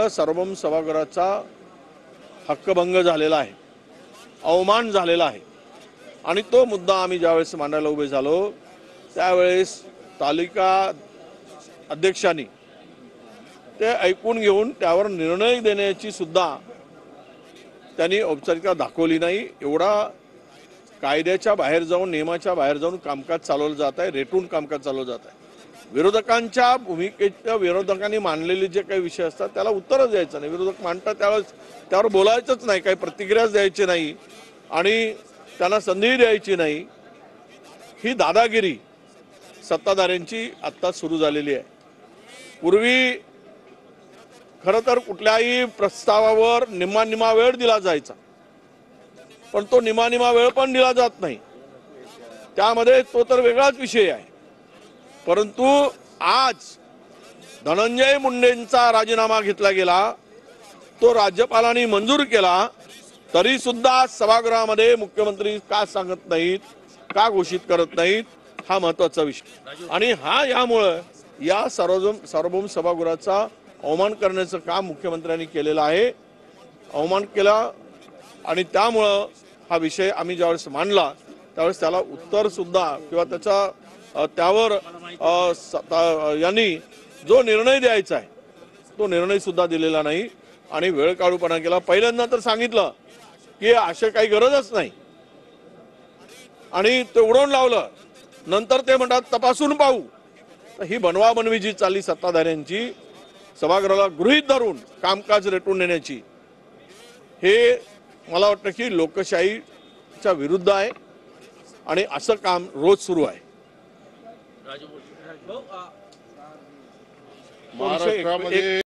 सार्वभौम सभागृहाचा हक्कभंग झालेला आहे, अवमान झालेला आहे आणि तो मुद्दा आम्ही ज्यावेळेस मांडायला उभे झालो त्यावेळेस तालिका अध्यक्षांनी ते ऐकून घेऊन त्यावर निर्णय देण्याची सुद्धा त्यांनी औपचारिकता दाखवली नाही। एवढा कायद्याच्या बाहेर जाऊन नियमाच्या बाहेर जाऊन कामकाज चालवलं जात आहे, रेटून कामकाज चालवलं जात आहे। विरोधकांच्या भूमिकेच्या विरोधकांनी मांडलेले जे काही विषय असतात त्याला उत्तरच द्यायचं नाही। विरोधक मांडतात त्यावेळेस त्यावर बोलायचंच नाही, काही प्रतिक्रियाच द्यायची नाही आणि त्यांना संधी द्यायची नाही। ही दादागिरी सत्ताधाऱ्यांची आता सुरू झालेली आहे। पूर्वी खरं तर कुठल्याही प्रस्तावावर निम्मा वेळ दिला जायचा, पण तो निम्मा वेळ पण दिला जात नाही, त्यामध्ये तो तर वेगळाच विषय आहे। परंतु आज धनंजय मुंडेंचा राजीनामा घेतला गेला, तो राज्यपालांनी मंजूर केला, तरी सुद्धा सभागृहामध्ये मुख्यमंत्री का सांगत नाहीत, का घोषित करत नाहीत, हा महत्त्वाचा विषय। आणि यामुळे या सार्वभौम सभागृहाचा अवमान करण्याचं काम मुख्यमंत्र्यांनी केलेलं आहे, अवमान केला आणि त्यामुळे हा विषय आम्ही ज्यावेळेस मांडला त्यावेळेस त्याला उत्तर सुद्धा किंवा त्यावर यांनी जो निर्णय द्यायचा आहे तो निर्णय सुद्धा दिलेला नाही आणि वेळ काढूपणा केला। पहिल्यांदा तर सांगितलं की अशा काही गरजच नाही आणि ते उडवून लावलं, नंतर ते म्हणतात तपासून पाहू। ही बनवाबनवी जी चालली सत्ताधाऱ्यांची सभागृहाला गृहीत धरून कामकाज रेटून नेण्याची, हे मला वाटतं की लोकशाहीच्या विरुद्ध आहे आणि असं काम रोज सुरू आहे। महाराष्ट्रामध्ये